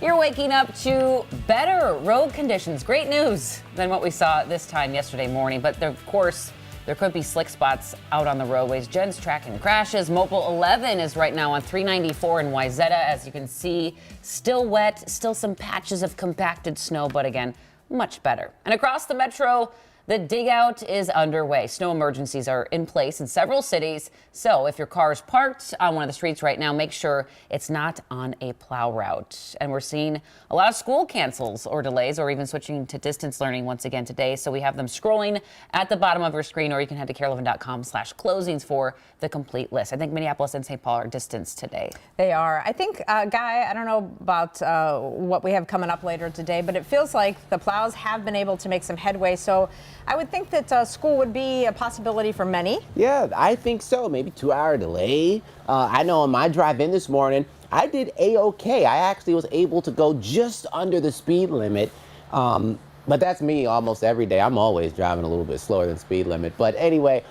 you're waking up to better road conditions. Great news than what we saw this time yesterday morning. But of course, there could be slick spots out on the roadways. Jen's tracking the crashes. Mobile 11 is right now on 394 in Wayzata. As you can see, still wet, still some patches of compacted snow, but again, much better. And across the metro, the dig out is underway. Snow emergencies are in place in several cities. So if your car is parked on one of the streets right now, make sure it's not on a plow route. And we're seeing a lot of school cancels or delays or even switching to distance learning once again today. So we have them scrolling at the bottom of your screen, or you can head to KARE11.com/closings for the complete list. I think Minneapolis and St. Paul are distance today. They are. I think, Guy, I don't know about what we have coming up later today, but it feels like the plows have been able to make some headway. So I would think that school would be a possibility for many. Yeah, I think so. Maybe 2-hour delay. I know on my drive in this morning, I did A-OK. I actually was able to go just under the speed limit. But that's me almost every day. I'm always driving a little bit slower than speed limit. But anyway,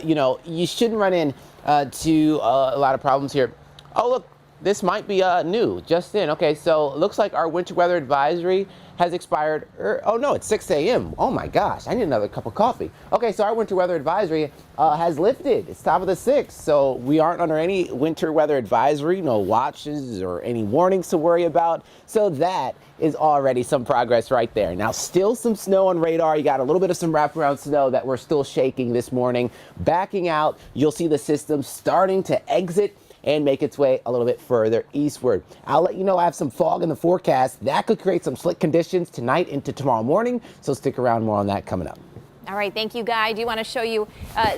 you know, you shouldn't run in to a lot of problems here. Oh, look, this might be new, just in. Okay, so it looks like our winter weather advisory has expired. Oh no, it's 6 a.m. Oh my gosh, I need another cup of coffee. Okay, so our winter weather advisory has lifted. It's top of the 6th, so we aren't under any winter weather advisory, no watches or any warnings to worry about. So that is already some progress right there. Now, still some snow on radar. You got a little bit of some wraparound snow that we're still shaking this morning. Backing out, you'll see the system starting to exit and make its way a little bit further eastward. I'll let you know I have some fog in the forecast. That could create some slick conditions tonight into tomorrow morning, so stick around, more on that coming up. All right, thank you, Guy. I do want to show you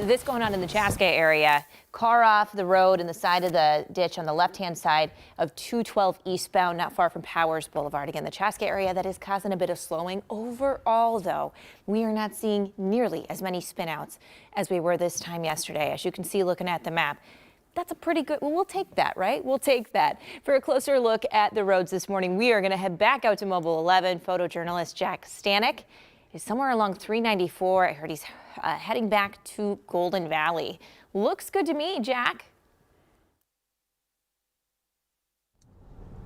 this going on in the Chaska area. Car off the road in the side of the ditch on the left-hand side of 212 eastbound, not far from Powers Boulevard. Again, the Chaska area, that is causing a bit of slowing. Overall, though, we are not seeing nearly as many spinouts as we were this time yesterday. As you can see looking at the map, that's a pretty good, well, we'll take that, right? We'll take that. For a closer look at the roads this morning, we are going to head back out to Mobile 11. Photojournalist Jack Stanek is somewhere along 394. I heard he's heading back to Golden Valley. Looks good to me, Jack.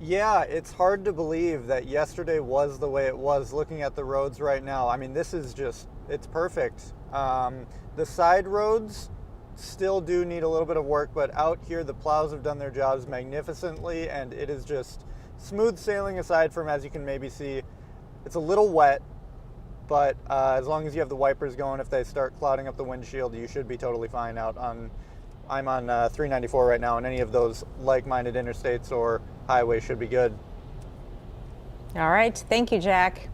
Yeah, it's hard to believe that yesterday was the way it was looking at the roads right now. I mean, this is just, it's perfect. The side roads still do need a little bit of work, but out here the plows have done their jobs magnificently, and it is just smooth sailing aside from, as you can maybe see, it's a little wet, but as long as you have the wipers going, if they start clouding up the windshield, you should be totally fine out on, I'm on 394 right now, and any of those like-minded interstates or highways should be good. All right. Thank you, Jack.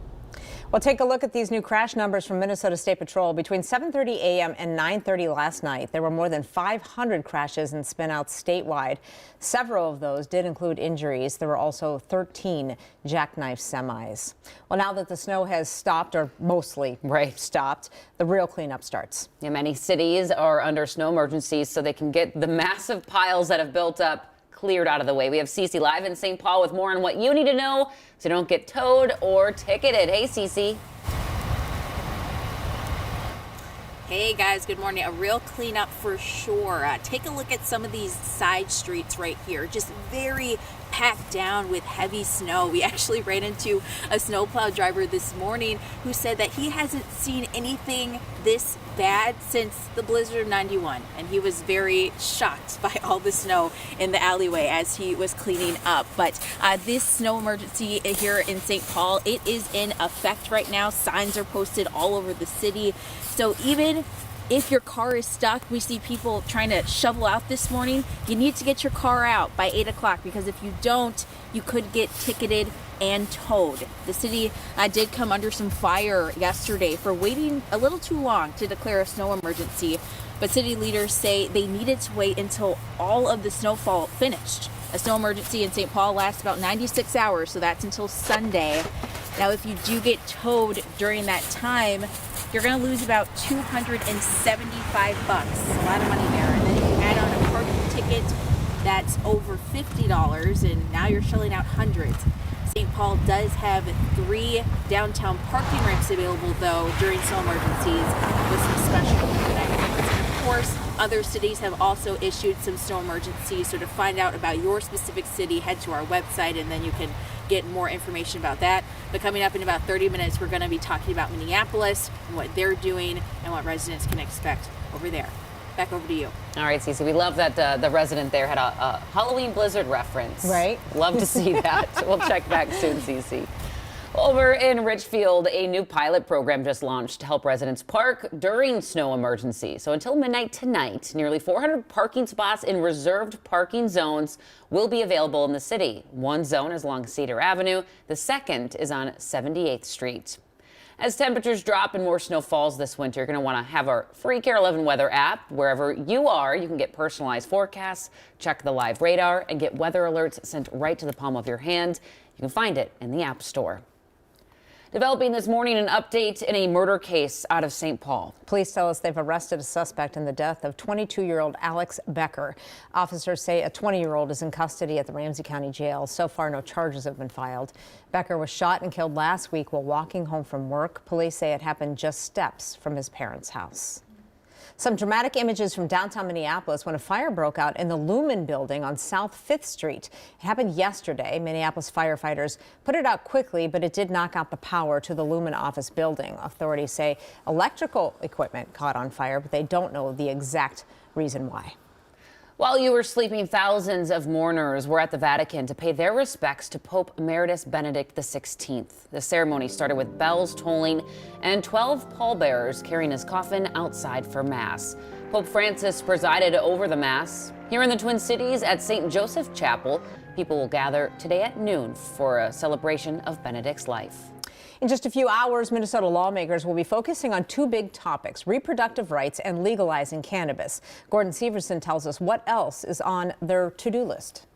Well, take a look at these new crash numbers from Minnesota State Patrol. Between 7:30 a.m. and 9:30 last night, there were more than 500 crashes and spinouts statewide. Several of those did include injuries. There were also 13 jackknife semis. Well, now that the snow has stopped, or mostly stopped, the real cleanup starts. Yeah, many cities are under snow emergencies so they can get the massive piles that have built up cleared out of the way. We have Cece live in St. Paul with more on what you need to know so you don't get towed or ticketed. Hey, Cece. Hey guys, good morning. A real cleanup for sure. Take a look at some of these side streets right here. Just very packed down with heavy snow. We actually ran into a snowplow driver this morning who said that he hasn't seen anything this bad since the blizzard of 91, and he was very shocked by all the snow in the alleyway as he was cleaning up. But this snow emergency here in St. Paul, it is in effect right now. Signs are posted all over the city. So even if your car is stuck, we see people trying to shovel out this morning. You need to get your car out by 8 o'clock because if you don't, you could get ticketed and towed. The city did come under some fire yesterday for waiting a little too long to declare a snow emergency, but city leaders say they needed to wait until all of the snowfall finished. A snow emergency in St. Paul lasts about 96 hours, so that's until Sunday. Now, if you do get towed during that time, you're going to lose about $275. A lot of money there. And then if you add on a parking ticket, that's over $50, and now you're shelling out hundreds. St. Paul does have 3 downtown parking ramps available, though, during snow emergencies with some special connections. And of course, other cities have also issued some snow emergencies. So to find out about your specific city, head to our website, and then you can get more information about that. But coming up in about 30 minutes, we're going to be talking about Minneapolis and what they're doing and what residents can expect over there. Back over to you. All right, Cece, we love that the resident there had a Halloween blizzard reference. Right. Love to see that. We'll check back soon, Cece. Over in Richfield, a new pilot program just launched to help residents park during snow emergencies. So until midnight tonight, nearly 400 parking spots in reserved parking zones will be available in the city. One zone is along Cedar Avenue. The second is on 78th Street. As temperatures drop and more snow falls this winter, you're going to want to have our free KARE 11 weather app. Wherever you are, you can get personalized forecasts, check the live radar, and get weather alerts sent right to the palm of your hand. You can find it in the App Store. Developing this morning, an update in a murder case out of St. Paul. Police tell us they've arrested a suspect in the death of 22-year-old Alex Becker. Officers say a 20-year-old is in custody at the Ramsey County Jail. So far, no charges have been filed. Becker was shot and killed last week while walking home from work. Police say it happened just steps from his parents' house. Some dramatic images from downtown Minneapolis when a fire broke out in the Lumen building on South 5th Street. It happened yesterday. Minneapolis firefighters put it out quickly, but it did knock out the power to the Lumen office building. Authorities say electrical equipment caught on fire, but they don't know the exact reason why. While you were sleeping, thousands of mourners were at the Vatican to pay their respects to Pope Emeritus Benedict XVI. The ceremony started with bells tolling and 12 pallbearers carrying his coffin outside for Mass. Pope Francis presided over the Mass. Here in the Twin Cities at St. Joseph Chapel, people will gather today at noon for a celebration of Benedict's life. In just a few hours, Minnesota lawmakers will be focusing on two big topics: reproductive rights and legalizing cannabis. Gordon Severson tells us what else is on their to-do list.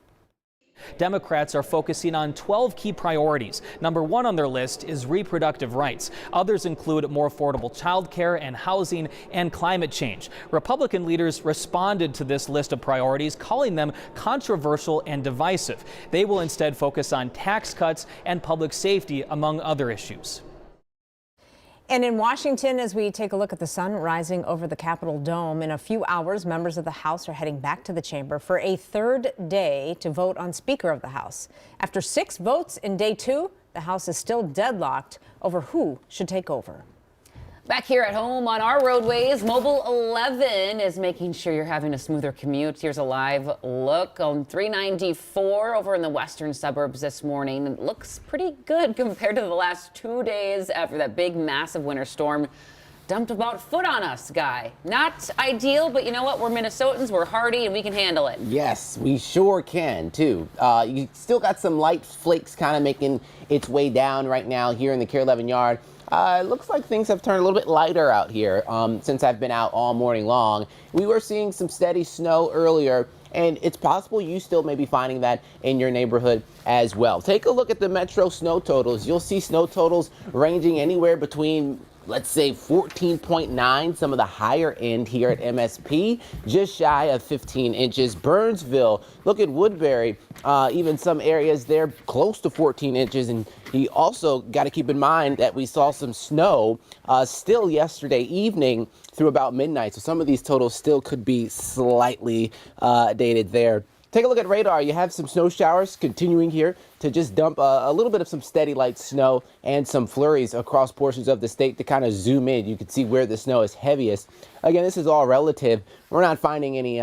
Democrats are focusing on 12 key priorities. Number one on their list is reproductive rights. Others include more affordable child care and housing and climate change. Republican leaders responded to this list of priorities, calling them controversial and divisive. They will instead focus on tax cuts and public safety, among other issues. And in Washington, as we take a look at the sun rising over the Capitol dome, in a few hours, members of the House are heading back to the chamber for a third day to vote on Speaker of the House. After 6 votes in day 2, the House is still deadlocked over who should take over. Back here at home on our roadways, Mobile 11 is making sure you're having a smoother commute. Here's a live look on 394 over in the western suburbs this morning. It looks pretty good compared to the last 2 days after that big, massive winter storm dumped about a foot on us, Guy. Not ideal, but you know what? We're Minnesotans, we're hardy, and we can handle it. Yes, we sure can, too. You still got some light flakes kind of making its way down right now here in the KARE 11 yard. It looks like things have turned a little bit lighter out here since I've been out all morning long. We were seeing some steady snow earlier, and it's possible you still may be finding that in your neighborhood as well. Take a look at the metro snow totals. You'll see snow totals ranging anywhere between, let's say, 14.9, some of the higher end here at MSP, just shy of 15 inches. Burnsville, look at Woodbury, even some areas there close to 14 inches. And you also got to keep in mind that we saw some snow still yesterday evening through about midnight. So some of these totals still could be slightly dated there. Take a look at radar. You have some snow showers continuing here to just dump a little bit of some steady light snow and some flurries across portions of the state. To kind of zoom in, you can see where the snow is heaviest. Again, this is all relative. We're not finding any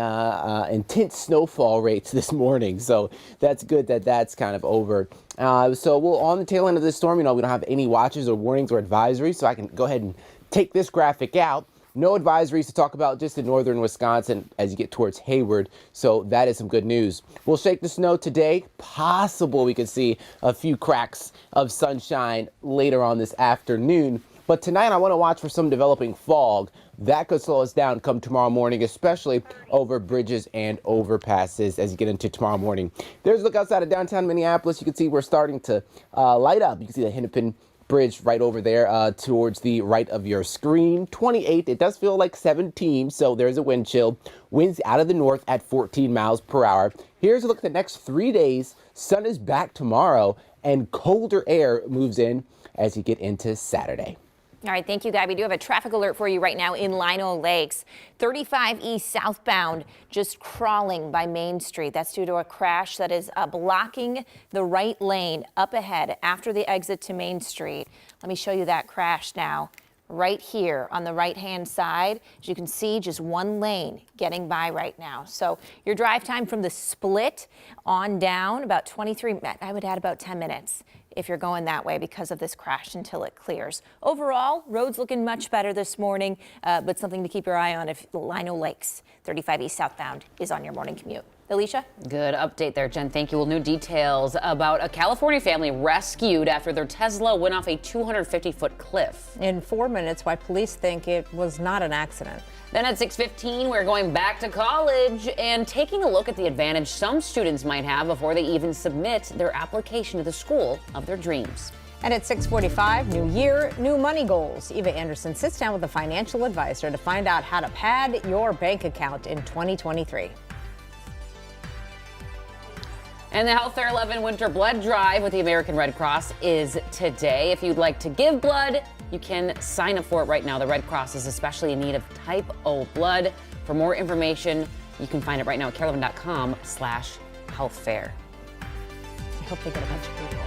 intense snowfall rates this morning, so that's good that that's kind of over. So we'll on the tail end of this storm, we don't have any watches or warnings or advisories, so I can go ahead and take this graphic out. No advisories to talk about just in northern Wisconsin as you get towards Hayward, so that is some good news. We'll shake the snow today. Possible we could see a few cracks of sunshine later on this afternoon. But tonight I want to watch for some developing fog. That could slow us down come tomorrow morning, especially over bridges and overpasses as you get into tomorrow morning. There's a look outside of downtown Minneapolis. You can see we're starting to light up. You can see the Hennepin Bridge right over there towards the right of your screen. 28. It does feel like 17, so there's a wind chill. Winds out of the north at 14 miles per hour. Here's a look at the next 3 days. Sun is back tomorrow, and colder air moves in as you get into Saturday. All right, thank you, Guy. We do have a traffic alert for you right now in Lino Lakes. 35 East southbound, just crawling by Main Street. That's due to a crash that is blocking the right lane up ahead after the exit to Main Street. Let me show you that crash now. Right here on the right-hand side, as you can see, just one lane getting by right now. So your drive time from the split on down, about 23, I would add about 10 minutes if you're going that way because of this crash until it clears. Overall, roads looking much better this morning, but something to keep your eye on if Lino Lakes 35 East southbound is on your morning commute. Alicia? Good update there, Jen. Thank you. Well, new details about a California family rescued after their Tesla went off a 250-foot cliff. In 4 minutes, why police think it was not an accident. Then at 6:15, we're going back to college and taking a look at the advantage some students might have before they even submit their application to the school of their dreams. And at 6:45, new year, new money goals. Eva Anderson sits down with a financial advisor to find out how to pad your bank account in 2023. And the Health Fair 11 Winter Blood Drive with the American Red Cross is today. If you'd like to give blood, you can sign up for it right now. The Red Cross is especially in need of type O blood. For more information, you can find it right now at KARE11.com/healthfair. I hope they get a bunch of people.